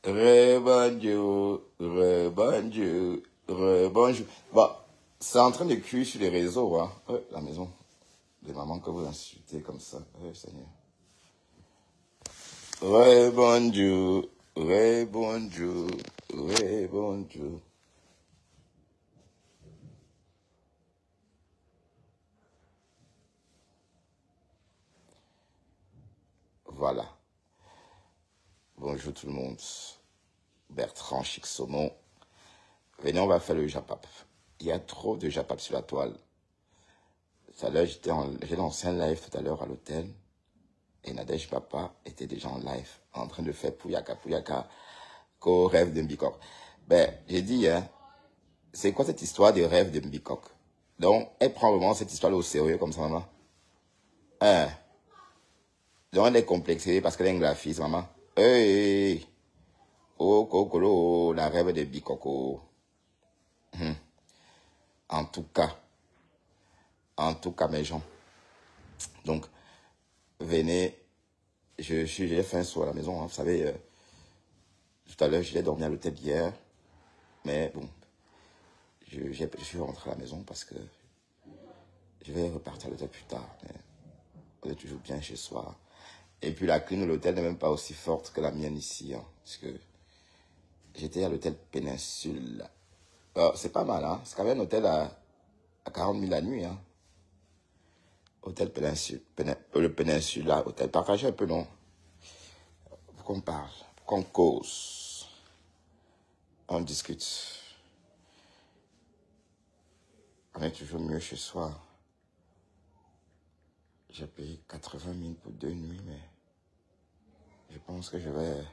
Rebonjour, rebonjour, rebonjour. Bon, c'est en train de cuire sur les réseaux, hein. La maison de maman que vous insultez comme ça. Seigneur. Rebonjour, rebonjour, rebonjour. Voilà. Bonjour tout le monde. Bertrand Chic-Saumon. Venez, on va faire le Japap. Il y a trop de Japap sur la toile. Tout à l'heure, j'ai lancé un live tout à l'heure à l'hôtel. Et Nadège Papa était déjà en live, en train de faire Pouyaka, qu'au rêve de Mbikok. Ben, j'ai dit, hein, c'est quoi cette histoire de rêve de Mbikok? Donc, elle prend vraiment cette histoire-là au sérieux, comme ça, maman. Hein? Donc, elle est complexée parce qu'elle est une graphiste, maman. Hey! Oh, Kokolo, la rêve de Mbikok. En tout cas, mes gens. Donc, venez, j'ai fait un saut à la maison, hein, vous savez, tout à l'heure, j'ai dormi à l'hôtel hier, mais bon, je suis rentré à la maison parce que je vais repartir à l'hôtel plus tard, mais on est toujours bien chez soi. Et puis la clim de l'hôtel n'est même pas aussi forte que la mienne ici, hein, parce que j'étais à l'hôtel Péninsule. C'est pas mal, hein, c'est quand même un hôtel à 40 000 la nuit, hein. Hôtel Péninsule, le Péninsula, hôtel. Partagez un peu, non? Pour qu'on parle, pour qu'on cause, on discute. On est toujours mieux chez soi. J'ai payé 80 000 pour 2 nuits, mais je pense que je vais...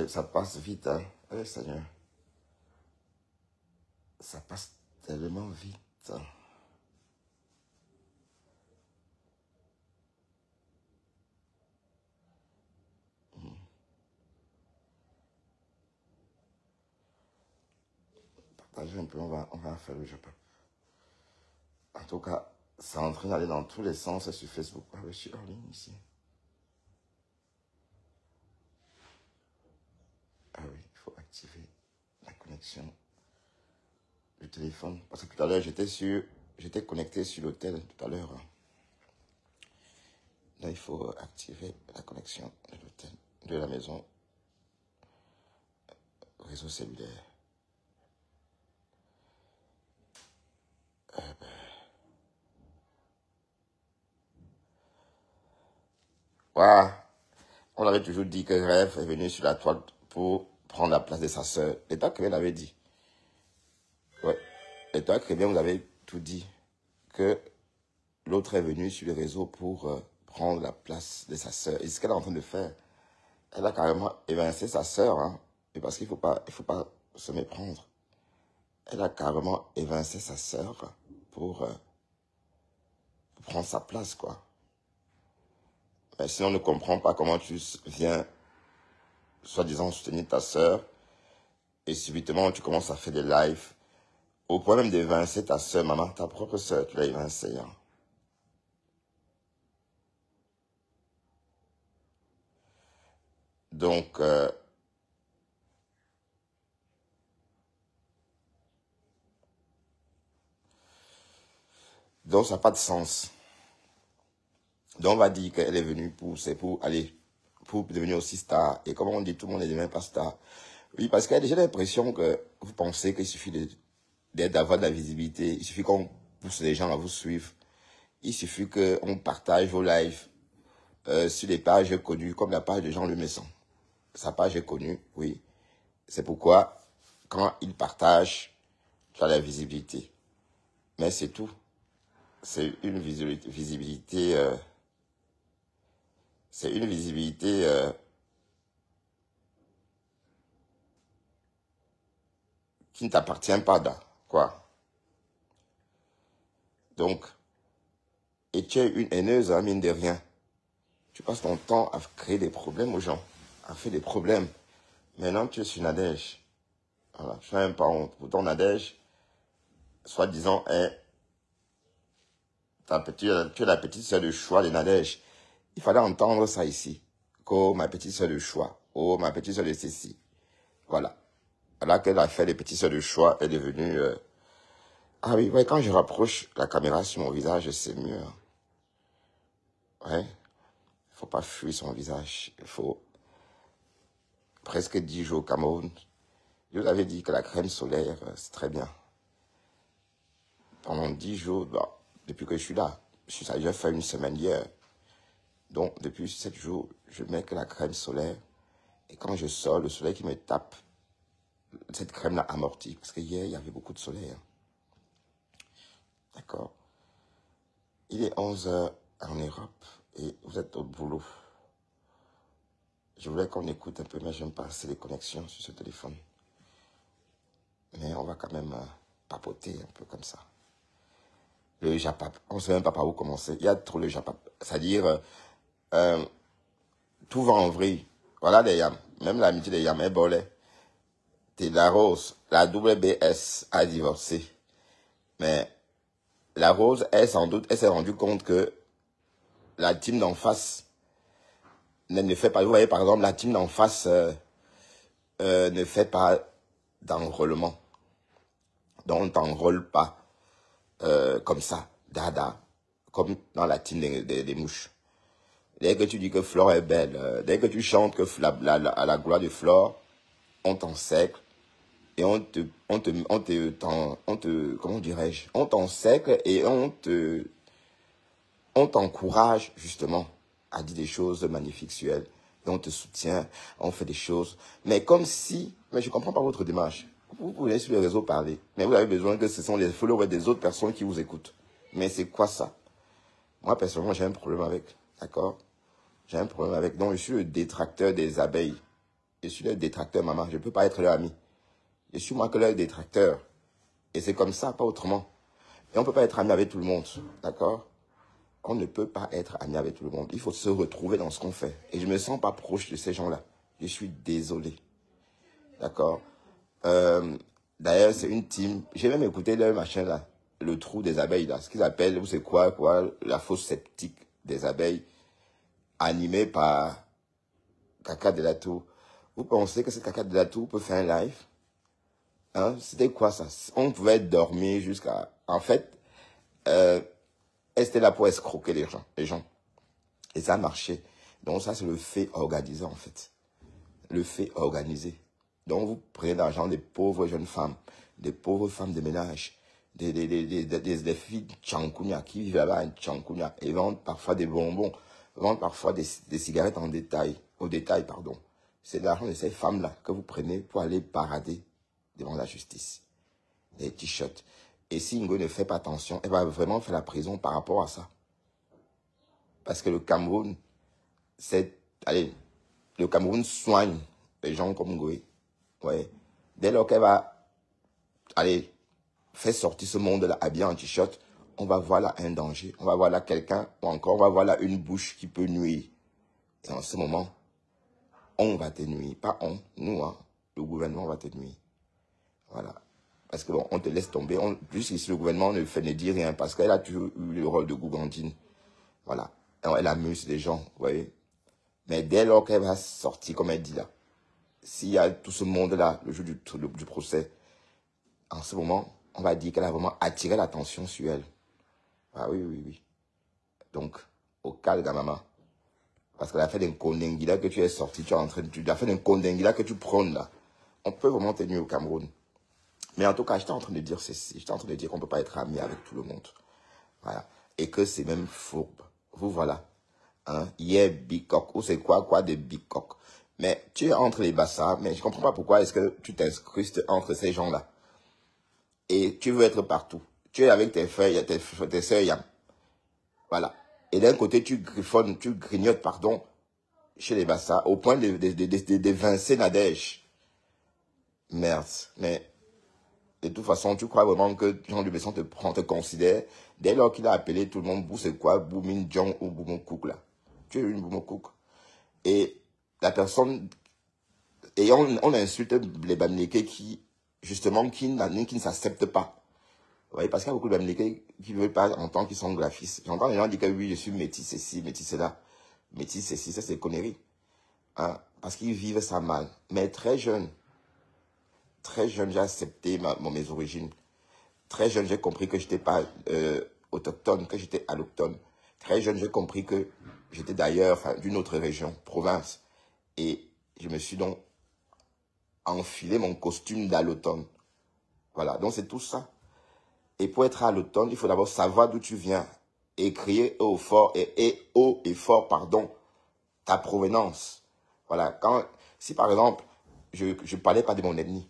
ça passe vite, hein. Oui, Seigneur. Ça passe tellement vite. Partagez un peu, on va faire le Japon. En tout cas, c'est en train d'aller dans tous les sens sur Facebook. Ah, je suis en ligne ici. Ah oui, il faut activer la connexion du téléphone. Parce que tout à l'heure, j'étais connecté sur l'hôtel tout à l'heure. Là, il faut activer la connexion de l'hôtel, de la maison, réseau cellulaire. Voilà. On avait toujours dit que Rêve est venu sur la toile pour prendre la place de sa sœur. L'État Crémien l'avait dit. Ouais. L'État Crémien vous avez tout dit. Que l'autre est venu sur le réseau pour prendre la place de sa sœur. Et ce qu'elle est en train de faire, elle a carrément évincé sa sœur. Hein. Et parce qu'il faut pas se méprendre. Elle a carrément évincé sa sœur pour prendre sa place, quoi. Mais si on ne comprend pas comment tu viens, soi-disant, soutenir ta sœur, et subitement tu commences à faire des lives, au point même d'évincer ta sœur, maman, ta propre sœur, tu l'as évincée. Hein. Donc, ça n'a pas de sens. Donc, on va dire qu'elle est venue c'est pour devenir aussi star. Et comme on dit, tout le monde ne devient pas star. Oui, parce que j'ai l'impression que vous pensez qu'il suffit d'avoir de la visibilité. Il suffit qu'on pousse les gens à vous suivre. Il suffit qu'on partage vos lives sur les pages connues, comme la page de Jean Le Messon. Sa page est connue, oui. C'est pourquoi, quand il partage, tu as la visibilité. Mais c'est tout. C'est une visibilité... c'est une visibilité qui ne t'appartient pas, quoi. Donc, et tu es une haineuse, hein, mine de rien. Tu passes ton temps à créer des problèmes aux gens, à faire des problèmes. Maintenant, tu es sur Nadège. Voilà, je n'ai même pas honte. Pourtant, Nadège, soi-disant, est tu es la petite sœur de choix de Nadège. Il fallait entendre ça ici. Oh, ma petite sœur de choix. Oh, ma petite sœur de ceci. Voilà. Là qu'elle a fait les petites sœurs de choix, elle est devenue... Ah oui, ouais, quand je rapproche la caméra sur mon visage, c'est mieux. Hein. Ouais. Il faut pas fuir son visage. Il faut presque 10 jours au Cameroun. Je vous avais dit que la crème solaire, c'est très bien. Pendant 10 jours, bah, depuis que je suis là, j'ai déjà fait une semaine hier. Donc, depuis 7 jours, je mets que la crème solaire. Et quand je sors, le soleil qui me tape, cette crème-là amortit. Parce que hier, il y avait beaucoup de soleil. Hein. D'accord. Il est 11 h en Europe et vous êtes au boulot. Je voulais qu'on écoute un peu, mais j'aime pas assez les connexions sur ce téléphone. Mais on va quand même papoter un peu comme ça. Le japap, on ne sait même pas par où commencer. Il y a trop le japap. C'est-à-dire, tout va en vrille. Voilà les yams. Même l'amitié des yams est bolée. T'es la Rose, la WBS a divorcé. Mais la Rose, elle s'est rendue compte que la team d'en face ne fait pas. Vous voyez, par exemple, la team d'en face ne fait pas d'enrôlement. Donc, on ne t'enrôle pas comme ça, dada, comme dans la team des mouches. Dès que tu dis que Flore est belle, dès que tu chantes que à la gloire de Flore, on t'ensècle et comment dirais-je, on t'ensècle et on t'encourage justement à dire des choses magnifiques sur elle. Et on te soutient, on fait des choses. Mais comme si, mais je ne comprends pas votre démarche. Vous pouvez sur les réseaux parler, mais vous avez besoin que ce sont les followers des autres personnes qui vous écoutent. Mais c'est quoi ça? Moi, personnellement, j'ai un problème avec, d'accord? J'ai un problème avec. Donc, je suis le détracteur des abeilles. Je suis le détracteur, maman. Je ne peux pas être leur ami. Je suis moi que leur détracteur. Et c'est comme ça, pas autrement. Et on ne peut pas être ami avec tout le monde, d'accord? On ne peut pas être ami avec tout le monde. Il faut se retrouver dans ce qu'on fait. Et je ne me sens pas proche de ces gens-là. Je suis désolé. D'accord? D'ailleurs, c'est une team. J'ai même écouté leur machin là. Le trou des abeilles là. Ce qu'ils appellent, vous savez quoi, la fosse sceptique des abeilles. Animée par Kaka de la Tour. Vous pensez que ce Kaka de la Tour peut faire un live? Hein? C'était quoi ça? On pouvait dormir jusqu'à... En fait, elle était là pour escroquer les gens. Et ça a marché. Donc ça, c'est le fait organisé en fait. Le fait organisé. Donc vous prenez l'argent des pauvres jeunes femmes, des pauvres femmes de ménage, des filles Tchankounia qui vivent là-bas en Tchankounia et vendent parfois des bonbons, vendent parfois des cigarettes en détail, au détail, pardon. C'est l'argent de ces femmes-là que vous prenez pour aller parader devant la justice. Les t-shirts. Et si Ngo ne fait pas attention, elle va vraiment faire la prison par rapport à ça. Parce que le Cameroun, le Cameroun soigne les gens comme Ngoé. Ouais. Dès lors qu'elle va, faire sortir ce monde-là habillé en t-shirt, on va voir là un danger. On va voir là quelqu'un, ou encore on va voir là une bouche qui peut nuire. Et en ce moment, on va te nuire. Pas on, nous, hein. Le gouvernement va te nuire. Voilà. Parce que bon, on te laisse tomber. Jusqu'ici, le gouvernement ne dit rien parce qu'elle a toujours eu le rôle de gougandine. Voilà. Elle amuse les gens, vous voyez. Mais dès lors qu'elle va sortir, comme elle dit là, s'il y a tout ce monde-là, le jour du procès, en ce moment, on va dire qu'elle a vraiment attiré l'attention sur elle. Ah oui, oui, oui. Donc, au calme, maman. Parce qu'elle a fait d'un Kondengila que tu es sorti, tu as fait d'un Kondengila que tu prônes là. On peut vraiment tenir au Cameroun. Mais en tout cas, j'étais en train de dire ceci. J'étais en train de dire qu'on ne peut pas être ami avec tout le monde. Voilà. Et que c'est même fourbe. Vous voilà. Hein? Yeah, big cock. Ou c'est quoi des big cock. Mais tu es entre les bassards. Mais je ne comprends pas pourquoi est-ce que tu t'incrustes entre ces gens-là. Et tu veux être partout. Tu es avec tes frères, tes sœurs Yam. Voilà. Et d'un côté, tu grignotes, pardon, chez les bassards, au point d'évincer Nadège. Merde. Mais, de toute façon, tu crois vraiment que Jean Besson te considère, dès lors qu'il a appelé tout le monde, Bou c'est quoi, Boumin Jong ou Boumon Cook là. Tu es une Boumon Cook. Et la personne, et on insulte les Bamileke qui justement, qui ne s'acceptent pas. Vous voyez, parce qu'il y a beaucoup de Bamileke qui ne veulent pas entendre qu'ils sont graphistes. J'entends les gens dire que oui, je suis métis, c'est ci, métis, c'est là. Métis, c'est ci, ça c'est conneries. Hein, parce qu'ils vivent ça mal. Mais très jeune, j'ai accepté mes origines. Très jeune, j'ai compris que je n'étais pas autochtone, que j'étais alloctone. Très jeune, j'ai compris que j'étais d'ailleurs, enfin, d'une autre région, province. Et je me suis donc enfilé mon costume d'alloctone. Voilà, donc c'est tout ça. Et pour être alloctone, il faut d'abord savoir d'où tu viens et crier haut et fort, pardon, ta provenance. Voilà, si par exemple, je ne parlais pas de mon ethnie,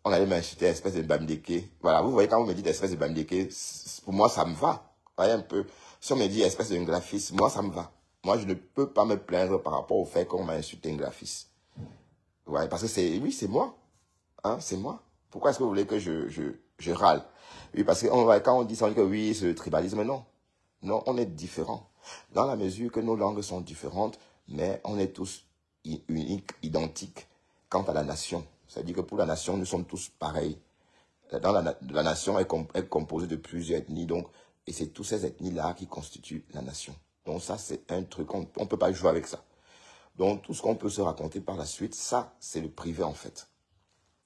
on allait m'insulter espèce de Bamileke. Voilà, vous voyez, quand vous me dites espèce de Bamileke, pour moi, ça me va. Vous voyez un peu. Si on me dit espèce de graphiste, moi, ça me va. Moi, je ne peux pas me plaindre par rapport au fait qu'on m'a insulté un graphiste. Ouais, parce que oui, c'est moi. Hein, c'est moi. Pourquoi est-ce que vous voulez que je râle? Oui, parce que quand on dit ça, on dit que oui, c'est le tribalisme. Non. Non, on est différents. Dans la mesure que nos langues sont différentes, mais on est tous uniques, identiques quant à la nation. C'est-à-dire que pour la nation, nous sommes tous pareils. La nation est composée de plusieurs ethnies, donc, et c'est toutes ces ethnies-là qui constituent la nation. Donc ça, c'est un truc, on ne peut pas jouer avec ça. Donc tout ce qu'on peut se raconter par la suite, ça, c'est le privé en fait.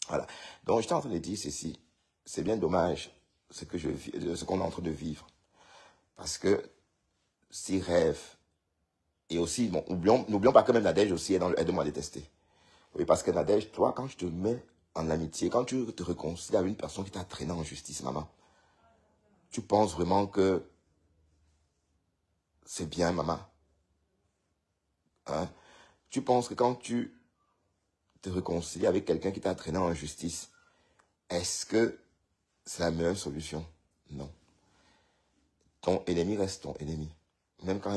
Voilà. Donc j'étais en train de dire ceci. C'est bien dommage ce qu'on est en train de vivre. Parce que ces rêves, et aussi, bon, n'oublions pas que même Nadège aussi est dans le aide-moi à détester. Oui, parce que Nadège, toi, quand je te mets en amitié, quand tu te réconcilies avec une personne qui t'a traîné en justice, maman, tu penses vraiment que c'est bien, maman. Hein? Tu penses que quand tu te réconcilies avec quelqu'un qui t'a traîné en justice, est-ce que c'est la meilleure solution? Non. Ton ennemi reste ton ennemi. Même quand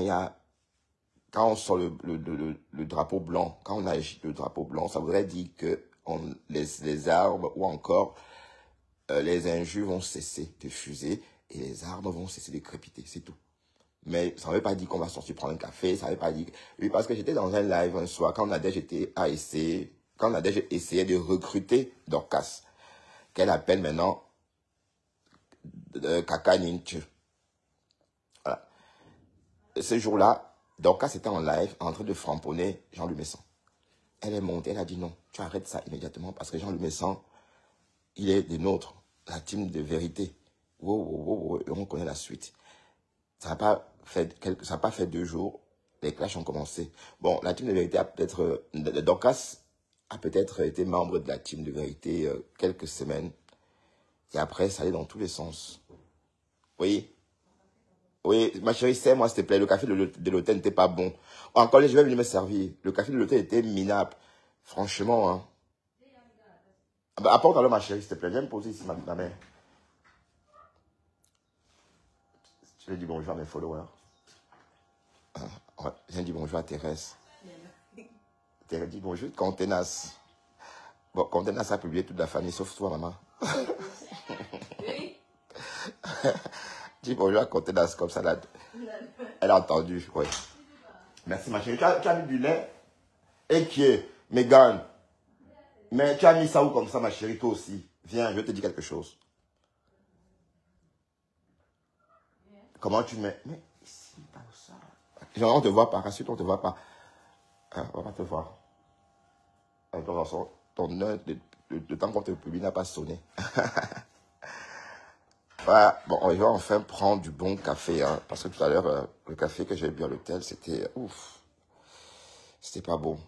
on sort le drapeau blanc, quand on agite le drapeau blanc, ça voudrait dire que les arbres ou encore les injures vont cesser de fuser et les arbres vont cesser de crépiter, c'est tout. Mais ça ne veut pas dire qu'on va sortir prendre un café, ça ne veut pas dire... Oui, parce que j'étais dans un live un soir, quand Nadège essayait de recruter Dorcas, qu'elle appelle maintenant Kaka Ninche. Voilà. Ce jour-là, Dorcas était en live en train de framponner Jean-Louis Messan. Elle est montée, elle a dit non, tu arrêtes ça immédiatement parce que Jean-Louis Messan, il est des nôtres, la team de vérité. Wow, on connaît la suite. Ça n'a pas fait 2 jours, les clashs ont commencé. Bon, la team de vérité a peut-être... Dorcas a peut-être été membre de la team de vérité quelques semaines. Et après, ça allait dans tous les sens. Oui. Oui, ma chérie, sais-moi, s'il te plaît, le café de l'hôtel n'était pas bon. Encore, je vais venir me servir. Le café de l'hôtel était minable. Franchement, hein. Ah bah, apporte alors, ma chérie, s'il te plaît. Viens me poser ici, ma mère. Je vais dire bonjour à mes followers. Ouais, viens dire bonjour à Thérèse. Thérèse dit bonjour, Contenas. Bon, Contenas a publié toute la famille, sauf toi, maman. Oui. Dis bonjour à Contenas, comme ça, là. Elle a entendu, oui. Merci, ma chérie. Tu as mis du lait. Et qui est Mégane. Mais tu as mis ça où comme ça, ma chérie, toi aussi. Viens, je te dis quelque chose. Comment tu mets... Mais ici, pas ça. Genre, on te voit pas. Rassure-toi, on te voit pas. Hein, on va pas te voir. Le temps qu'on te publie n'a pas sonné. Voilà. Bon, on va enfin prendre du bon café. Hein, parce que tout à l'heure, le café que j'ai bu à l'hôtel, c'était... Ouf. C'était pas bon.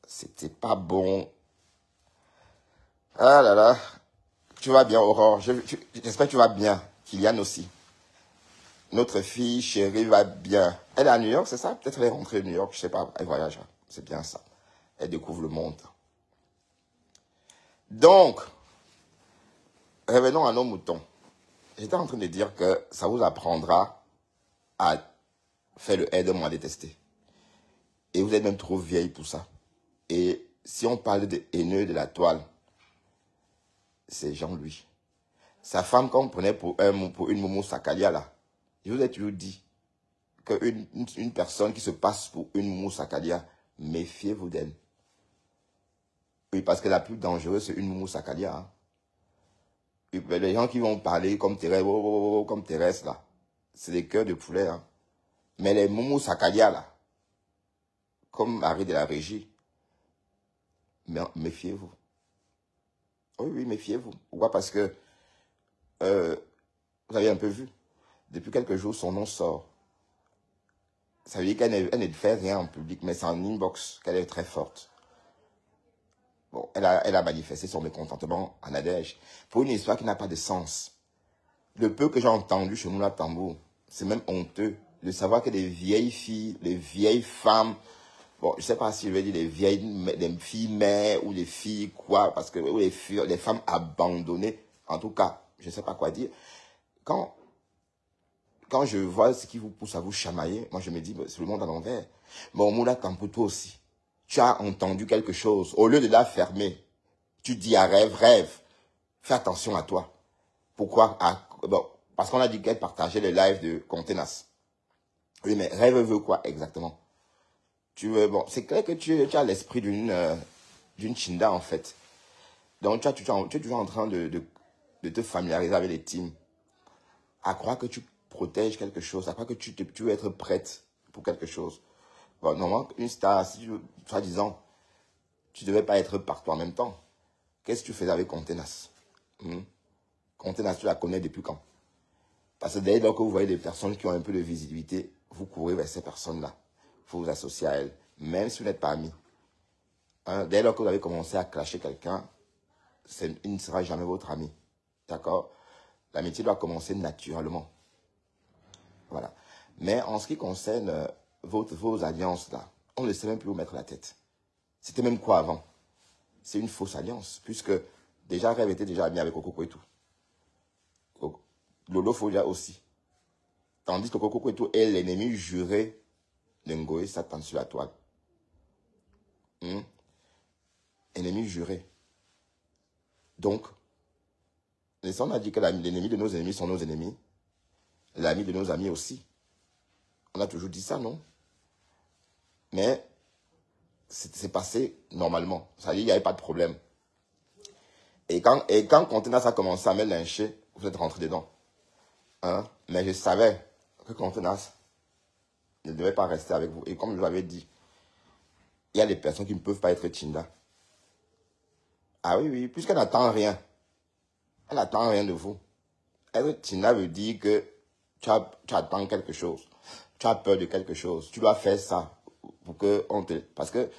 C'était pas bon. Ah là là. Tu vas bien, Aurore. J'espère que tu vas bien. Kylian aussi. Notre fille chérie va bien. Elle est à New York, c'est ça? Peut-être elle est rentrée à New York, je sais pas. Elle voyage. C'est bien ça. Elle découvre le monde. Donc, revenons à nos moutons. J'étais en train de dire que ça vous apprendra à faire le aide-moi à détester. Et vous êtes même trop vieille pour ça. Et si on parle de haineux de la toile, c'est Jean-Louis. Sa femme qu'on prenait pour une Momo Sakalia là. Je vous ai toujours dit qu'une personne qui se passe pour une Momo Sakalia, méfiez-vous d'elle. Oui, parce que la plus dangereuse, c'est une Moumou Sakalia. Hein. Et ben, les gens qui vont parler comme Thérèse, comme Thérèse, là, c'est des cœurs de poulet. Hein. Mais les Moumou Sakalia, là, comme Marie de la Régie, méfiez-vous. Oui, oui, méfiez-vous. Pourquoi? Parce que, vous avez un peu vu, depuis quelques jours, son nom sort. Ça veut dire qu'elle ne fait rien en public, mais c'est en inbox qu'elle est très forte. Bon, elle a manifesté son mécontentement en Nadège pour une histoire qui n'a pas de sens. Le peu que j'ai entendu chez nous, là, Tambour, c'est même honteux de savoir que des vieilles filles, des vieilles femmes, bon, je ne sais pas si je vais dire des filles mères ou des filles quoi, parce que ou les femmes abandonnées, en tout cas, je ne sais pas quoi dire. Quand je vois ce qui vous pousse à vous chamailler, moi je me dis, c'est le monde à l'envers. Bon, Moula Tambour, toi aussi, tu as entendu quelque chose, au lieu de la fermer, tu dis à rêve, fais attention à toi. Pourquoi? Bon, parce qu'on a dit qu'elle partageait le live de Contenas. Oui, mais rêve veut quoi exactement? Bon, c'est clair que tu as l'esprit d'une Chinda en fait. Donc tu es toujours en train de te familiariser avec les teams. À croire que tu protèges quelque chose, à croire que tu veux être prête pour quelque chose. Bon, normalement, une star, si tu, soi-disant, tu ne devais pas être partout en même temps. Qu'est-ce que tu faisais avec Contenas? Contenas, tu la connais depuis quand? Parce que dès lors que vous voyez des personnes qui ont un peu de visibilité, vous courez vers ces personnes-là. Il faut vous associer à elles, même si vous n'êtes pas amis. Hein, dès lors que vous avez commencé à clasher quelqu'un, il ne sera jamais votre ami. D'accord? L'amitié doit commencer naturellement. Voilà. Mais en ce qui concerne vos alliances-là, on ne sait même plus où mettre la tête. C'était même quoi avant? C'est une fausse alliance, puisque déjà Rêve était déjà ami avec Coco et tout. Lolo Folia aussi. Tandis que Coco et tout est l'ennemi juré de Ngoé Satan sur la toile. Ennemi juré. Donc, on a dit que l'ennemi de nos ennemis sont nos ennemis. L'ami de nos amis aussi. On a toujours dit ça, non? Mais c'est passé normalement. Ça dit, il n'y avait pas de problème. Et quand Contenas a commencé à me lyncher, vous êtes rentré dedans. Hein? Mais je savais que Contenas ne devait pas rester avec vous. Et comme je vous l'avais dit, il y a des personnes qui ne peuvent pas être Chinda. Ah oui, oui, puisqu'elle n'attend rien. Elle n'attend rien de vous. Être Chinda veut dire que tu attends quelque chose. Tu as peur de quelque chose. Tu dois faire ça pour que on te... Parce que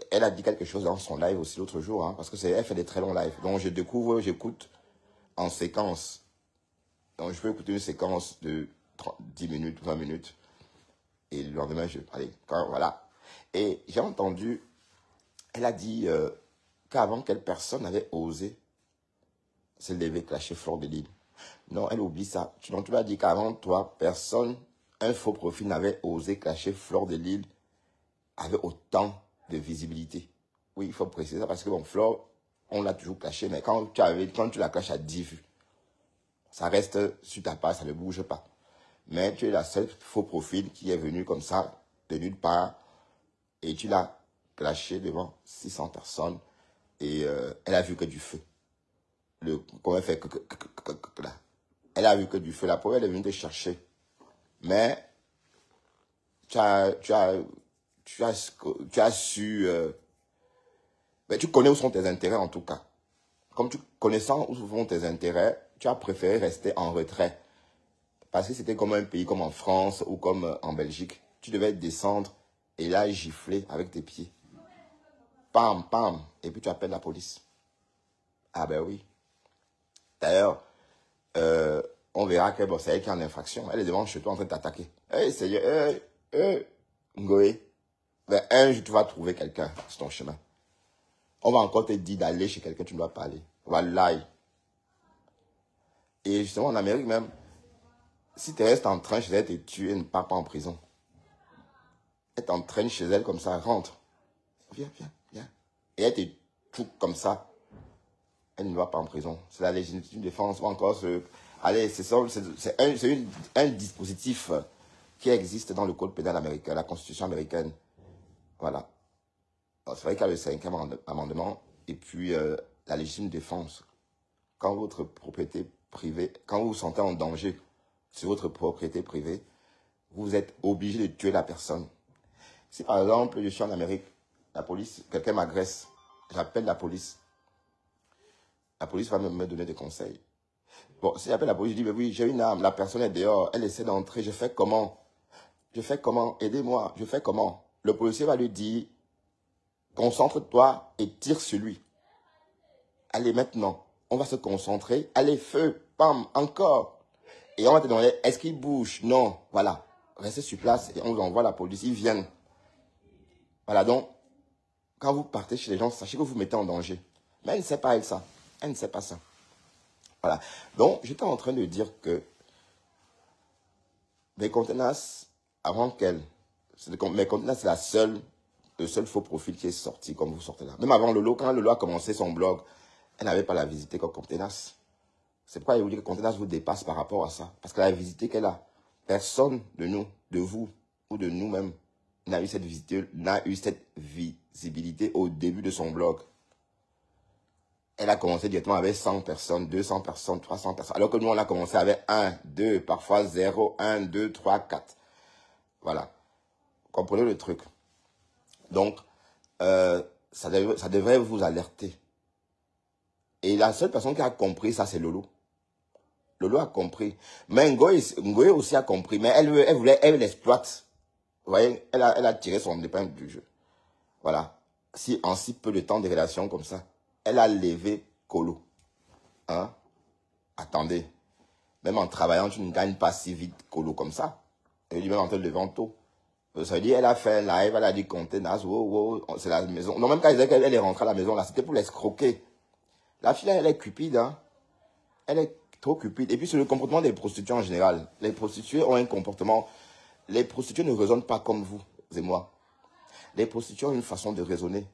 elle a dit quelque chose dans son live aussi l'autre jour. Hein, parce que elle fait des très longs lives. Donc je découvre, j'écoute en séquence. Donc je peux écouter une séquence de 10 minutes, 20 minutes. Et le lendemain, voilà. Et j'ai entendu, elle a dit qu'avant, quelle personne avait osé se lever, clasher Fleur de Lys. Non, elle oublie ça. Tu lui as dit qu'avant toi, personne, un faux profil n'avait osé clasher Fleur de Lys avec autant de visibilité. Oui, il faut préciser ça parce que bon, Fleur, on l'a toujours clashé, mais quand tu la clashes à 10 vues, ça reste sur ta page, ça ne bouge pas. Mais tu es la seule faux profil qui est venu comme ça, de nulle part, et tu l'as clashé devant 600 personnes, et elle a vu que du feu. Comment elle fait là. Elle a vu que du feu. La pauvre, elle est venue te chercher. Mais tu as su... mais tu connais où sont tes intérêts en tout cas. Comme tu connaissant où sont tes intérêts, tu as préféré rester en retrait. Parce que c'était comme un pays comme en France ou comme en Belgique. Tu devais descendre et là gifler avec tes pieds. Pam, pam. Et puis tu appelles la police. Ah ben oui. D'ailleurs, on verra que bon, c'est elle qui est en infraction. Elle est devant chez toi en train de t'attaquer. Hey, Seigneur, Ngoé. Ben, un jour, tu vas trouver quelqu'un sur ton chemin. On va encore te dire d'aller chez quelqu'un, tu ne dois pas aller. Wallahi. Et justement, en Amérique même, si tu restes en train chez elle, t'es tué, ne pars pas en prison. Elle t'entraîne chez elle comme ça, rentre. Viens, viens, viens. Et elle te touche comme ça. Elle ne va pas en prison. C'est la légitime défense ou encore allez, c'est un dispositif qui existe dans le code pénal américain, la constitution américaine. Voilà. C'est vrai qu'il y a le 5e amendement et puis la légitime défense. Quand votre propriété privée, quand vous vous sentez en danger sur votre propriété privée, vous êtes obligé de tuer la personne. Si par exemple, je suis en Amérique, la police, quelqu'un m'agresse, j'appelle la police. La police va me donner des conseils. Bon, si j'appelle la police, je dis, mais oui, j'ai une arme, la personne est dehors, elle essaie d'entrer, je fais comment? Je fais comment? Aidez-moi, je fais comment? Le policier va lui dire, concentre-toi et tire sur lui. Allez, maintenant, on va se concentrer. Allez, feu, pam, encore. Et on va te demander, est-ce qu'il bouge? Non, voilà. Restez sur place et on vous envoie la police, ils viennent. Voilà, donc, quand vous partez chez les gens, sachez que vous vous mettez en danger. Mais elle ne sait pas, elle, ça. Elle ne sait pas ça. Voilà. Donc, j'étais en train de dire que mes contenances, avant qu'elle, mes contenances, c'est le seul faux profil qui est sorti comme vous sortez là. Même avant Lolo, quand Lolo a commencé son blog, elle n'avait pas la visité comme Contenas. C'est pourquoi il vous dit que Contenas vous dépasse par rapport à ça. Parce que la visité qu'elle a, personne de nous, de vous ou de nous-mêmes n'a eu cette visibilité au début de son blog. Elle a commencé directement avec 100 personnes, 200 personnes, 300 personnes. Alors que nous, on a commencé avec 1, 2, parfois 0, 1, 2, 3, 4. Voilà. Comprenez le truc. Donc, ça devrait vous alerter. Et la seule personne qui a compris ça, c'est Lolo. Lolo a compris. Mais Ngoé aussi a compris. Mais elle l'exploite. Vous voyez, elle a tiré son épingle du jeu. Voilà. En si peu de temps de relation comme ça, elle a levé Colo. Hein? Attendez. Même en travaillant, tu ne gagnes pas si vite Colo comme ça. Elle dit même en te levant tôt. Ça veut dire, elle a fait un live, elle a dit Contenas, wow, c'est la maison. Non, même quand elle disait qu'elle est rentrée à la maison, là, c'était pour l'escroquer. La fille, elle est cupide, hein. Elle est trop cupide. Et puis, c'est le comportement des prostituées en général. Les prostituées ont un comportement... Les prostituées ne raisonnent pas comme vous et moi. Les prostituées ont une façon de raisonner.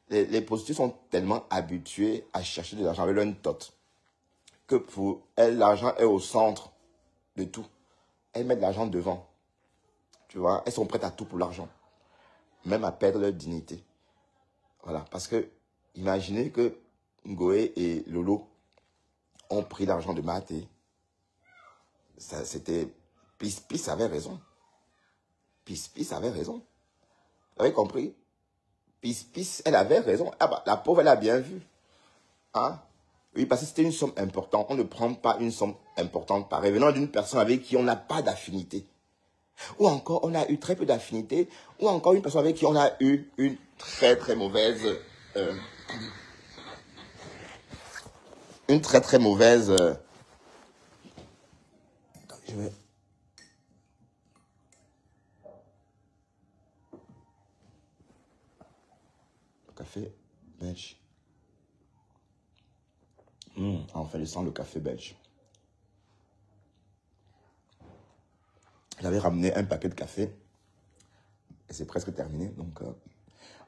Les prostituées sont tellement habituées à chercher de l'argent avec leur tot que pour elles, l'argent est au centre de tout. Elles mettent l'argent devant. Tu vois, elles sont prêtes à tout pour l'argent. Même à perdre leur dignité. Voilà, parce que imaginez que Ngoé et Lolo ont pris l'argent de Mahaté. C'était... Pis avait raison. Pis avait raison. Vous avez compris? Pis, elle avait raison. Ah bah, la pauvre, elle a bien vu. Hein? Oui, parce que c'était une somme importante. On ne prend pas une somme importante pareil, venant d'une personne avec qui on n'a pas d'affinité. Ou encore, on a eu très peu d'affinité. Ou encore, une personne avec qui on a eu une très, très mauvaise... une très, très mauvaise... Je vais... Le café belge. Enfin, je sens le café belge. J'avais ramené un paquet de café. Et c'est presque terminé. Donc,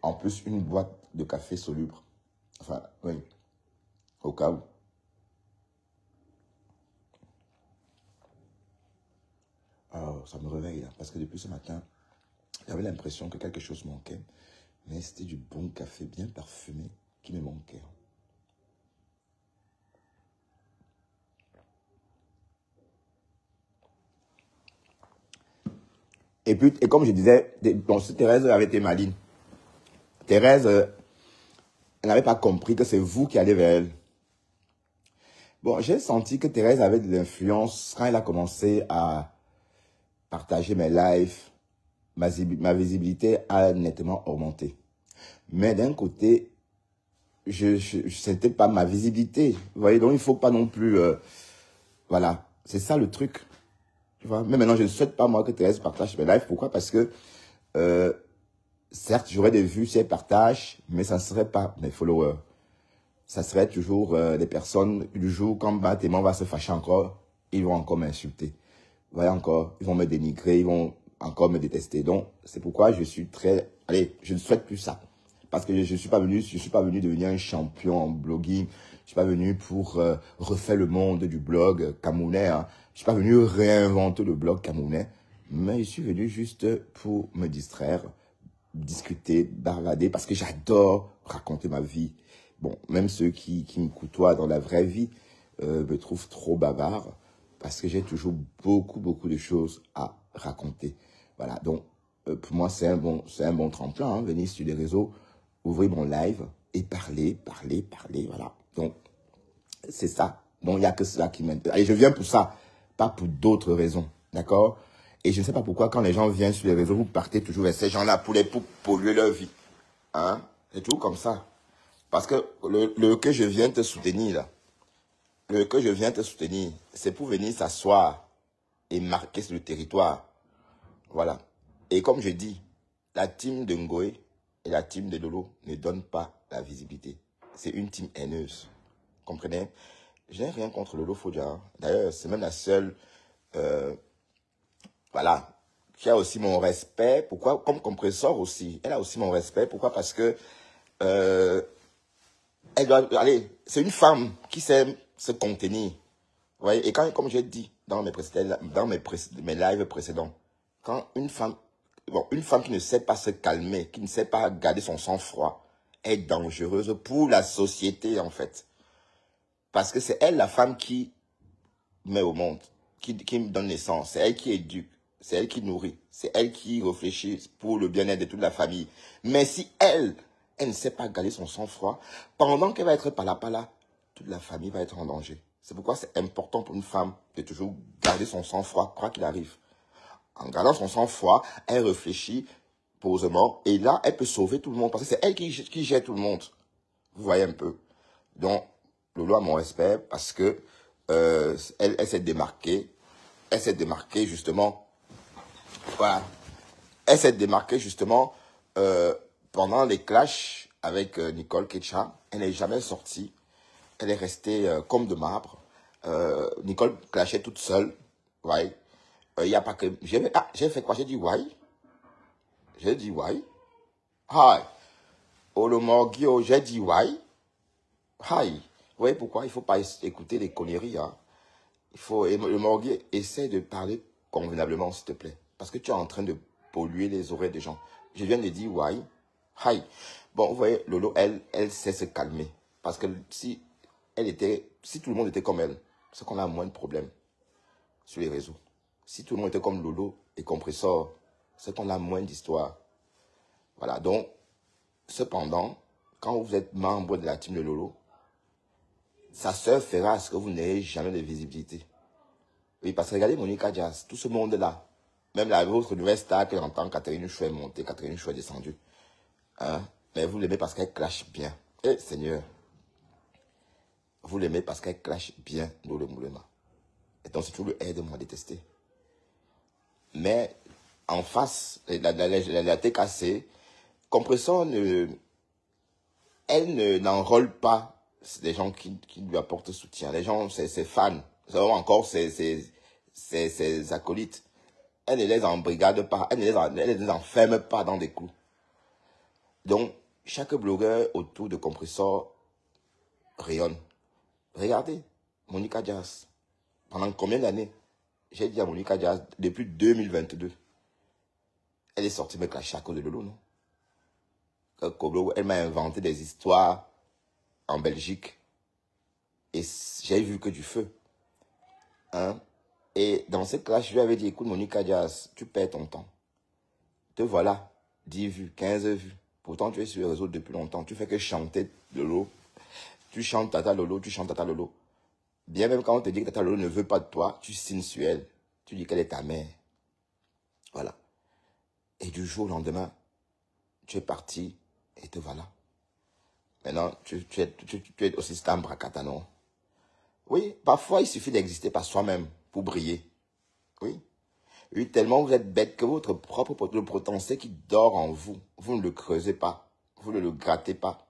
en plus, une boîte de café soluble. Enfin, oui. Au cas où. Alors, ça me réveille là. Parce que depuis ce matin, j'avais l'impression que quelque chose manquait. Mais c'était du bon café bien parfumé qui me manquait. Et puis, et comme je disais, Thérèse avait été maligne. Thérèse, elle n'avait pas compris que c'est vous qui allez vers elle. Bon, j'ai senti que Thérèse avait de l'influence quand elle a commencé à partager mes lives. Ma visibilité a nettement augmenté. Mais d'un côté, c'était pas ma visibilité. Vous voyez, donc il ne faut pas non plus... voilà, c'est ça le truc. Tu vois, mais maintenant, je ne souhaite pas, moi, que Thérèse partage mes lives. Pourquoi? Parce que, certes, j'aurais des vues si elle partage, mais ça ne serait pas mes followers. Ça serait toujours des personnes, du jour, quand Mahatéman va se fâcher encore, ils vont encore m'insulter. Vous voyez encore, ils vont me dénigrer, ils vont encore me détester. Donc, c'est pourquoi je suis très... Allez, je ne souhaite plus ça. Parce que je suis pas venu devenir un champion en blogging. Je suis pas venu pour refaire le monde du blog camerounais. Hein. Je suis pas venu réinventer le blog camerounais. Mais je suis venu juste pour me distraire, discuter, bavarder, parce que j'adore raconter ma vie. bon, même ceux qui me côtoient dans la vraie vie me trouvent trop bavard parce que j'ai toujours beaucoup de choses à raconter. Voilà, donc pour moi, c'est un bon tremplin, hein, venir sur les réseaux, ouvrir mon live et parler, voilà. Donc, c'est ça. Donc, il n'y a que cela qui m'intéresse. Et je viens pour ça, pas pour d'autres raisons, d'accord? Et je ne sais pas pourquoi, quand les gens viennent sur les réseaux, vous partez toujours vers ces gens-là pour polluer leur vie. Hein? C'est tout comme ça. Parce que le que je viens te soutenir, là, le que je viens te soutenir, c'est pour venir s'asseoir et marquer sur le territoire. Voilà. Et comme je dis, la team de Ngoé et la team de Lolo ne donnent pas la visibilité. C'est une team haineuse. Comprenez? Je n'ai rien contre Lolo Fodja. Hein. D'ailleurs, c'est même la seule... voilà. Qui a aussi mon respect. Pourquoi? Comme compresseur aussi. Elle a aussi mon respect. Pourquoi? Parce que... elle doit... Allez, c'est une femme qui sait se contenir. Vous voyez? Et quand, comme j'ai dit dans mes lives précédents, quand une femme... Bon, une femme qui ne sait pas se calmer, qui ne sait pas garder son sang-froid, est dangereuse pour la société, en fait. Parce que c'est elle, la femme, qui met au monde, qui me donne naissance. C'est elle qui éduque, c'est elle qui nourrit, c'est elle qui réfléchit pour le bien-être de toute la famille. Mais si elle ne sait pas garder son sang-froid, pendant qu'elle va être pala, toute la famille va être en danger. C'est pourquoi c'est important pour une femme de toujours garder son sang-froid, quoi qu'il arrive. En gardant son sang-froid, elle réfléchit posément et là, elle peut sauver tout le monde parce que c'est elle qui gère tout le monde. Vous voyez un peu. Donc, Lolo a mon respect parce que elle s'est démarquée. Elle s'est démarquée justement. Voilà. Elle s'est démarquée justement pendant les clashs avec Nicole Ketcha. Elle n'est jamais sortie. Elle est restée comme de marbre. Nicole clashait toute seule. Ouais. Il n'y a pas que... J'ai fait quoi? J'ai dit why. J'ai dit why. Hi. Olomorgio, j'ai dit why. Hi. Vous voyez pourquoi il ne faut pas écouter les conneries. Hein? Le Morguier, essaie de parler convenablement, s'il te plaît. Parce que tu es en train de polluer les oreilles des gens. Je viens de dire why. Hi. Bon, vous voyez, Lolo, elle sait se calmer. Parce que si tout le monde était comme elle, c'est qu'on a moins de problèmes sur les réseaux. Si tout le monde était comme Lolo et Compressor, c'est qu'on a moins d'histoires. Voilà, donc, cependant, quand vous êtes membre de la team de Lolo, sa sœur fera à ce que vous n'ayez jamais de visibilité. Oui, parce que regardez Monica Jazz, tout ce monde-là, même la vôtre nouvelle star qu'elle entend, Catherine Chou est montée, Catherine Chou est descendue. Hein? Mais vous l'aimez parce qu'elle clash bien. Eh, Seigneur, vous l'aimez parce qu'elle clash bien dans le moulema. Et donc, c'est toujours le aide-moi à détester. Mais en face, la TKC, Compressor elle n'enrôle pas des gens qui lui apportent soutien. Les gens, c'est ses fans. C'est encore ses acolytes. Elle ne les embrigade pas. Elle ne les enferme pas dans des coups. Donc, chaque blogueur autour de Compressor rayonne. Regardez, Monica Jazz. Pendant combien d'années? J'ai dit à Monica Jazz, depuis 2022. Elle est sortie me clasher à cause de Lolo, non? Elle m'a inventé des histoires en Belgique. Et j'ai vu que du feu. Hein? Et dans cette classe, je lui avais dit, écoute, Monica Jazz, tu perds ton temps. Te voilà, 10 vues, 15 vues. Pourtant, tu es sur les réseaux depuis longtemps. Tu fais que chanter Lolo. Tu chantes Tata Lolo, tu chantes Tata Lolo. Bien même quand on te dit que Tata Lolo ne veut pas de toi, tu signes sur elle. Tu dis qu'elle est ta mère. Voilà. Et du jour au lendemain, tu es parti et te voilà. Maintenant, tu es aussi Stambrakata, non? Oui, parfois, il suffit d'exister par soi-même pour briller. Oui. Oui, tellement vous êtes bête que votre propre potentiel qui dort en vous, vous ne le creusez pas. Vous ne le grattez pas.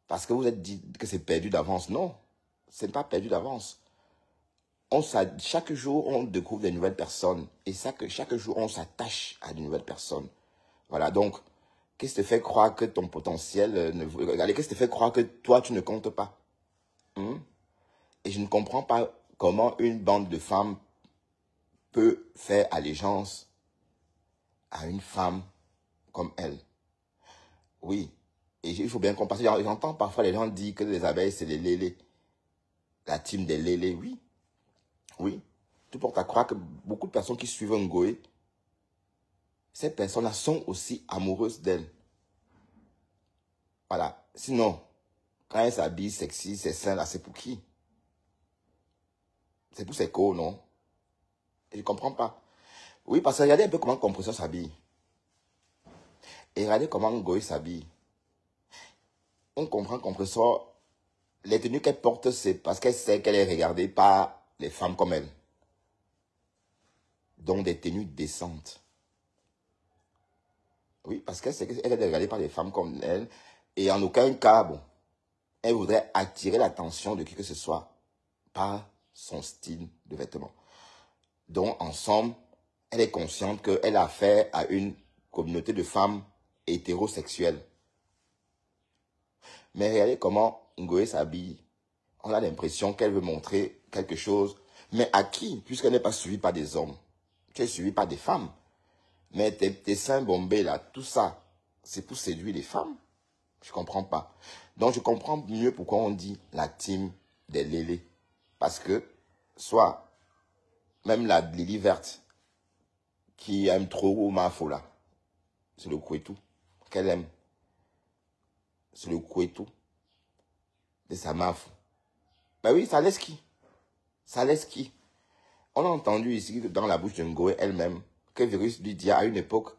Parce que vous êtes dit que c'est perdu d'avance. Non, ce n'est pas perdu d'avance. Chaque jour, on découvre des nouvelles personnes. Et chaque jour, on s'attache à de nouvelles personnes. Voilà, donc, qu'est-ce qui te fait croire que ton potentiel... qu'est-ce qui te fait croire que toi, tu ne comptes pas? Et je ne comprends pas comment une bande de femmes peut faire allégeance à une femme comme elle. Oui, Et il faut bien comprendre. J'entends parfois les gens dire que les abeilles, c'est les lélés. La team des lélés, oui. Oui. Tu portes à croire que beaucoup de personnes qui suivent Ngoé, ces personnes-là sont aussi amoureuses d'elle. Voilà. Sinon, quand elle s'habille sexy, c'est sain, là, c'est pour qui? C'est pour ses co, non? Et je ne comprends pas. Oui, parce que regardez un peu comment Compression s'habille. Et regardez comment Ngoé s'habille. On comprend Compression, les tenues qu'elle porte, c'est parce qu'elle sait qu'elle est regardée par les femmes comme elle. Donc des tenues décentes. Oui, parce qu'elle sait qu'elle est regardée par les femmes comme elle. Et en aucun cas, bon, elle voudrait attirer l'attention de qui que ce soit par son style de vêtements. Donc, ensemble, elle est consciente qu'elle a affaire à une communauté de femmes hétérosexuelles. Mais regardez comment Ngoé s'habille. On a l'impression qu'elle veut montrer quelque chose. Mais à qui? Puisqu'elle n'est pas suivie par des hommes. Tu es suivie par des femmes. Mais tes seins bombés là, tout ça, c'est pour séduire les femmes? Je ne comprends pas. Donc, je comprends mieux pourquoi on dit la team des lélés. Parce que, soit, même la Lily verte, qui aime trop Mafo là, c'est le Kouetou, qu'elle aime. C'est le Kouetou de sa Mafo. Ben oui, ça laisse qui? Ça laisse qui? On a entendu ici, dans la bouche de Ngoé elle-même, que Virus lui dit à une époque,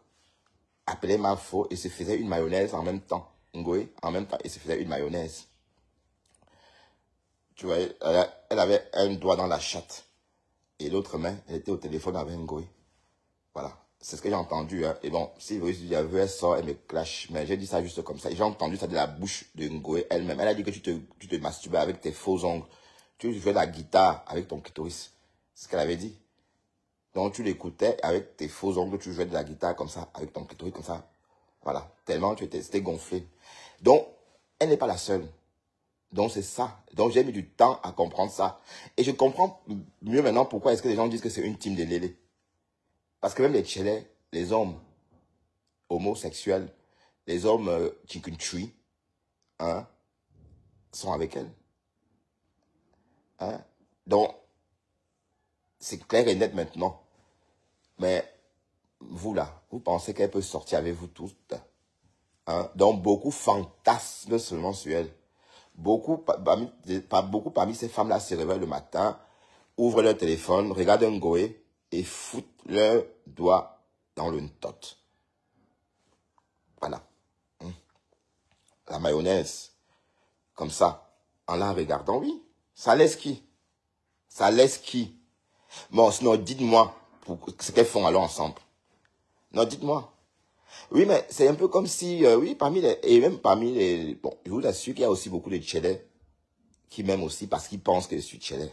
appelait Mafo et se faisait une mayonnaise en même temps. Ngoé, en même temps, et se faisait une mayonnaise. Tu vois, elle avait un doigt dans la chatte. Et l'autre main, elle était au téléphone avec Ngoé. Voilà. C'est ce que j'ai entendu. Hein. Et bon, si Virus lui avait, elle sort, elle me clash. Mais j'ai dit ça juste comme ça. J'ai entendu ça de la bouche de Ngoé elle-même. Elle a dit que tu te masturbais avec tes faux ongles. Tu jouais de la guitare avec ton clitoris. C'est ce qu'elle avait dit. Donc tu l'écoutais avec tes faux ongles, tu jouais de la guitare comme ça, avec ton clitoris comme ça. Voilà. Tellement c'était gonflé. Donc, elle n'est pas la seule. Donc c'est ça. Donc j'ai mis du temps à comprendre ça. Et je comprends mieux maintenant pourquoi est-ce que les gens disent que c'est une team de lélés. Parce que même les tchélés, les hommes homosexuels, les hommes chikunchui, hein, sont avec elle. Hein? Donc, c'est clair et net maintenant. Mais vous là, vous pensez qu'elle peut sortir avec vous toutes. Hein? Donc beaucoup fantasment seulement sur elle. Beaucoup parmi ces femmes-là se réveillent le matin, ouvrent leur téléphone, regardent un Ngoé et foutent leur doigt dans le tot. Voilà. La mayonnaise. Comme ça. En la regardant, oui. Ça laisse qui? Ça laisse qui? Bon, sinon, dites-moi ce qu'elles font alors ensemble. Non, dites-moi. Oui, mais c'est un peu comme si, oui, et même parmi les, bon, je vous assure qu'il y a aussi beaucoup de tchélés qui m'aiment aussi parce qu'ils pensent que je suis tchélé.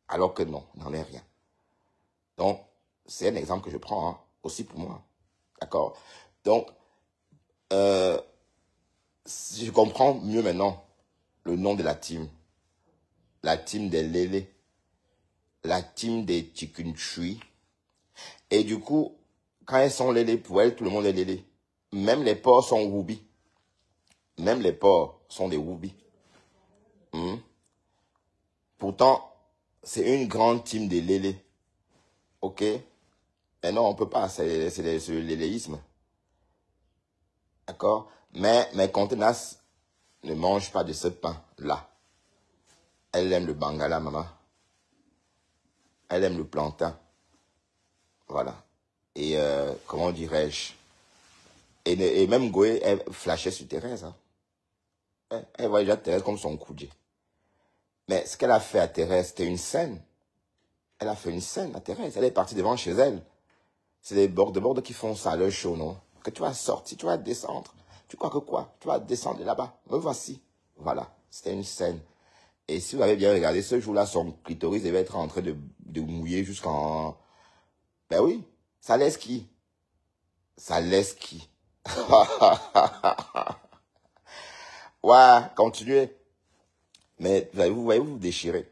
Alors que non, n'en est rien. Donc, c'est un exemple que je prends, hein, aussi pour moi. D'accord? Donc, je comprends mieux maintenant le nom de la team. La team des lélés. La team des chikunchui. Et du coup, quand elles sont lélés, pour elles, tout le monde est lélé. Même les porcs sont woubi. Même les porcs sont des woubi. Pourtant, c'est une grande team de lélés. Ok? Mais non, on ne peut pas. C'est le léléisme. D'accord? Mais mes contenasses ne mangent pas de ce pain-là. Elle aime le bangala, maman. Elle aime le plantain. Voilà. Et comment dirais-je? Et même Goé, elle flashait sur Thérèse. Hein. Elle voyait déjà Thérèse comme son coudier. Mais ce qu'elle a fait à Thérèse, c'était une scène. Elle a fait une scène à Thérèse. Elle est partie devant chez elle. C'est les bords qui font ça, leur show, non? Que tu vas sortir, tu vas descendre. Tu crois que quoi? Tu vas descendre là-bas. Me voici. Voilà. C'était une scène. Et si vous avez bien regardé, ce jour-là, son clitoris devait être en train de mouiller jusqu'en... Ben oui. Ça laisse qui? Ça laisse qui? Ouais, continuez. Mais vous voyez, vous déchirez.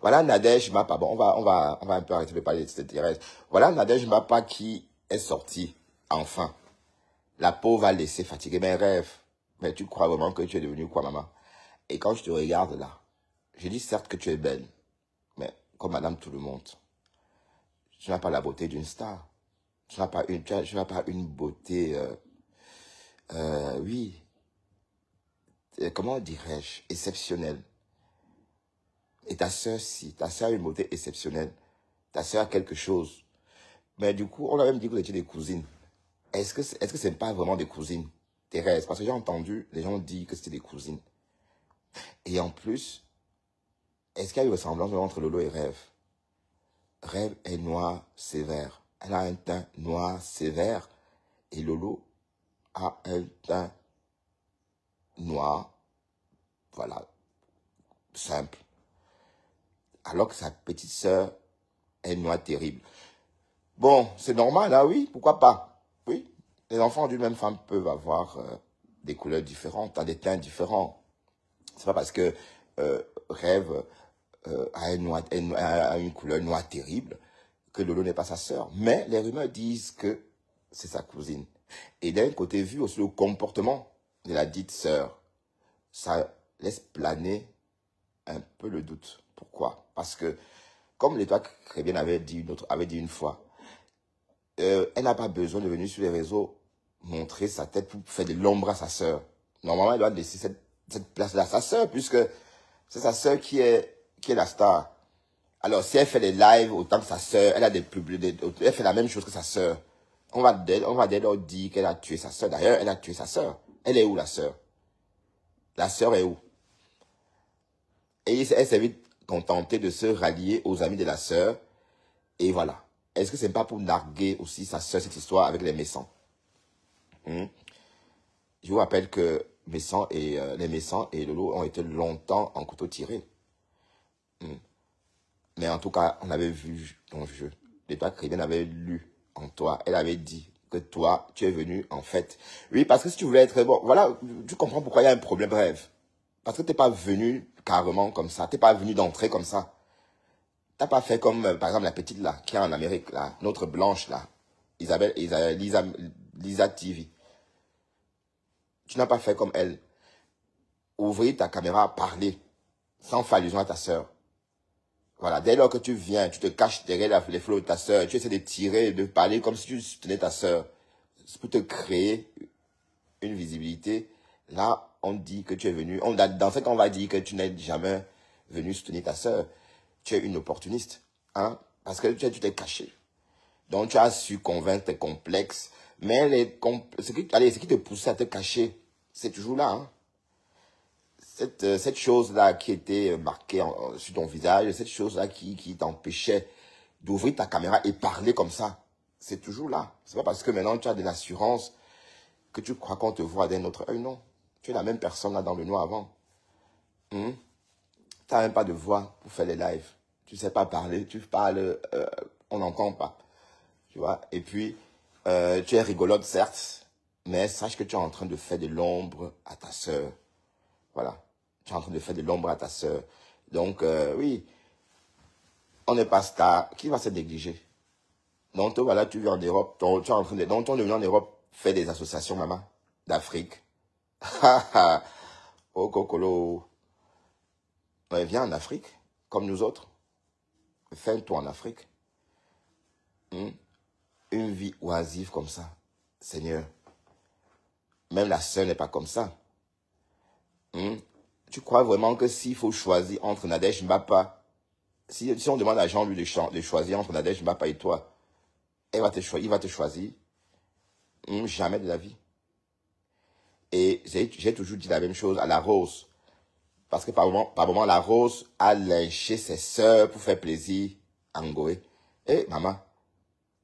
Voilà Nadège Mapa. Bon, on va un peu arrêter de parler de cette Thérèse. Voilà Nadège Mapa qui est sortie, enfin. La pauvre a laissé fatiguer mes rêves. Mais tu crois vraiment que tu es devenue quoi, maman? Et quand je te regarde là, je dis certes que tu es belle, mais comme madame tout le monde, tu n'as pas la beauté d'une star. Tu n'as pas une beauté, oui, comment dirais-je, exceptionnelle. Et ta sœur, si, ta sœur a une beauté exceptionnelle. Ta sœur a quelque chose. Mais du coup, on a même dit que vous étiez des cousines. Est-ce que c'est pas vraiment des cousines, Thérèse? Parce que j'ai entendu les gens dire que c'était des cousines. Et en plus, est-ce qu'il y a une ressemblance entre Lolo et Rêve? Rêve est noire sévère. Elle a un teint noir sévère. Et Lolo a un teint noir, voilà, simple. Alors que sa petite sœur est noire terrible. Bon, c'est normal, hein, oui, pourquoi pas? Oui, les enfants d'une même femme peuvent avoir des couleurs différentes, des teints différents. C'est pas parce que Rêve a une couleur noire terrible que Lolo n'est pas sa sœur. Mais les rumeurs disent que c'est sa cousine. Et d'un côté, vu aussi le comportement de la dite sœur, ça laisse planer un peu le doute. Pourquoi? Parce que, comme l'État Crébien avait dit une fois, elle n'a pas besoin de venir sur les réseaux montrer sa tête pour faire de l'ombre à sa sœur. Normalement, elle doit laisser cette place-là à sa sœur, puisque c'est sa sœur qui est la star. Alors, si elle fait des lives autant que sa sœur, elle a elle fait la même chose que sa sœur. On va dès lors dire qu'elle a tué sa sœur. D'ailleurs, elle a tué sa sœur. Elle est où, la sœur? La sœur est où? Et elle s'est vite contentée de se rallier aux amis de la sœur. Et voilà. Est-ce que c'est pas pour narguer aussi sa sœur, cette histoire avec les Messans? Je vous rappelle que les Messans et Lolo ont été longtemps en couteau tiré. Mais en tout cas, on avait vu ton jeu. L'État Crébien avait lu en toi. Elle avait dit que toi, tu es venu en fait. Oui, parce que si tu voulais être bon, voilà, tu comprends pourquoi il y a un problème, bref. Parce que tu n'es pas venu carrément comme ça. Tu n'es pas venu d'entrer comme ça. Tu n'as pas fait comme, par exemple, la petite là, qui est en Amérique, là, notre blanche là, Lisa TV. Tu n'as pas fait comme elle. Ouvrir ta caméra, parler, sans faire allusion à ta sœur. Voilà, dès lors que tu viens, tu te caches derrière les flots de ta sœur, tu essaies de tirer, de parler comme si tu soutenais ta sœur. C'est pour te créer une visibilité. Là, on dit que tu es venu. Dans ce cas, on va dire que tu n'es jamais venu soutenir ta sœur. Tu es une opportuniste. Hein? Parce que tu t'es caché. Donc, tu as su convaincre tes complexes. Mais ce qui te poussait à te cacher, c'est toujours là. Hein? Cette chose-là qui était marquée sur ton visage, cette chose-là qui t'empêchait d'ouvrir ta caméra et parler comme ça, c'est toujours là. C'est pas parce que maintenant tu as de l'assurance que tu crois qu'on te voit d'un autre œil, non. Tu es la même personne là dans le noir avant. Tu n'as même pas de voix pour faire les lives. Tu sais pas parler, tu parles, on n'entend pas. Tu vois. Et puis, tu es rigolote certes, mais sache que tu es en train de faire de l'ombre à ta sœur. Voilà. Tu es en train de faire de l'ombre à ta sœur. Donc, oui, on n'est pas star. Qui va se négliger? Donc, voilà, tu viens en Europe. Tu es en train de, donc, on est venu en Europe faire des associations, maman, d'Afrique. Oh, Kokolo. Ouais, viens en Afrique, comme nous autres. Fais un tour en Afrique. Une vie oisive comme ça. Seigneur. Même la sœur n'est pas comme ça. Tu crois vraiment que s'il faut choisir entre Nadège Mbapa, si on demande à Jean-Louis de choisir entre Nadège Mbapa et toi, il va te choisir. Jamais de la vie. Et j'ai toujours dit la même chose à la Rose. Parce que par moment, la Rose a lynché ses sœurs pour faire plaisir à Ngoé. Eh, maman,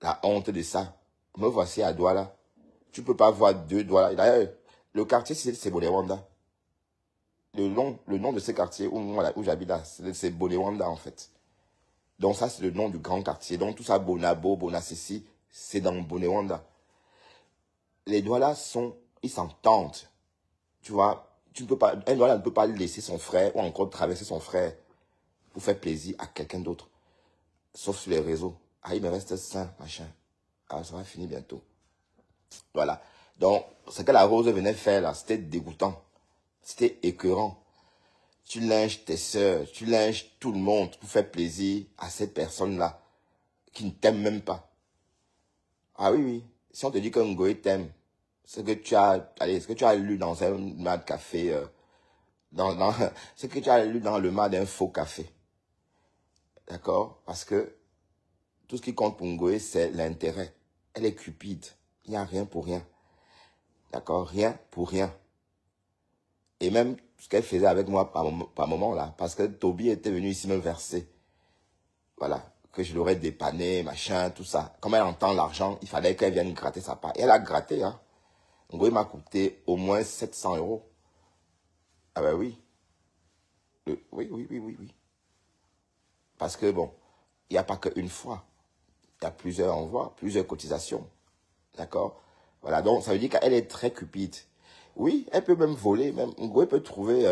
la honte de ça. Me voici à Douala. Tu peux pas voir deux Douala. D'ailleurs, le quartier, c'est Bolewanda. Le nom de ce quartier où j'habite là, c'est Bolewanda en fait. Donc ça, c'est le nom du grand quartier. Donc tout ça, Bonabo, Bonasisi, c'est dans Bolewanda. Les Douala ils s'entendent. Tu vois, un Douala ne peut pas laisser son frère ou encore traverser son frère pour faire plaisir à quelqu'un d'autre. Sauf sur les réseaux. Ah, il me reste 5, machin. Ah, ça va finir bientôt. Voilà. Donc, ce que la Rose venait faire là, c'était dégoûtant. C'était écœurant. Tu linges tes sœurs, tu linges tout le monde pour faire plaisir à cette personne-là qui ne t'aime même pas. Ah oui, oui. Si on te dit que Ngoé t'aime, ce que tu as, allez, ce que tu as lu dans un mad café, ce que tu as lu dans le mad d'un faux café. D'accord? Parce que tout ce qui compte pour Ngoé, c'est l'intérêt. Elle est cupide. Il n'y a rien pour rien. D'accord? Rien pour rien. Et même ce qu'elle faisait avec moi par moment là, parce que Toby était venu ici me verser. Voilà. Que je l'aurais dépanné, machin, tout ça. Comme elle entend l'argent, il fallait qu'elle vienne gratter sa part. Et elle a gratté, hein. Ngoé m'a coûté au moins 700 €. Ah ben oui. Oui, oui, oui, oui, oui. Parce que bon, il n'y a pas qu'une fois. Il y a plusieurs envois, plusieurs cotisations. D'accord? Voilà, donc ça veut dire qu'elle est très cupide. Oui, elle peut même voler, même Ngoé peut trouver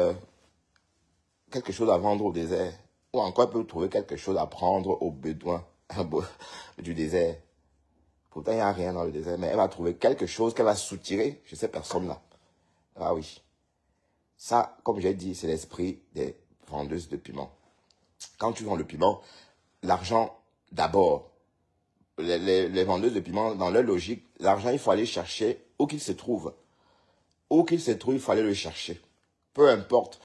quelque chose à vendre au désert. Ou encore elle peut trouver quelque chose à prendre aux bédouins du désert. Pourtant, il n'y a rien dans le désert, mais elle va trouver quelque chose qu'elle va soutirer chez ces personnes-là. Ah oui. Ça, comme j'ai dit, c'est l'esprit des vendeuses de piment. Quand tu vends le piment, l'argent d'abord. Les vendeuses de piment, dans leur logique, l'argent, il faut aller chercher où qu'il se trouve. Où qu'il se trouve, il faut aller le chercher. Peu importe.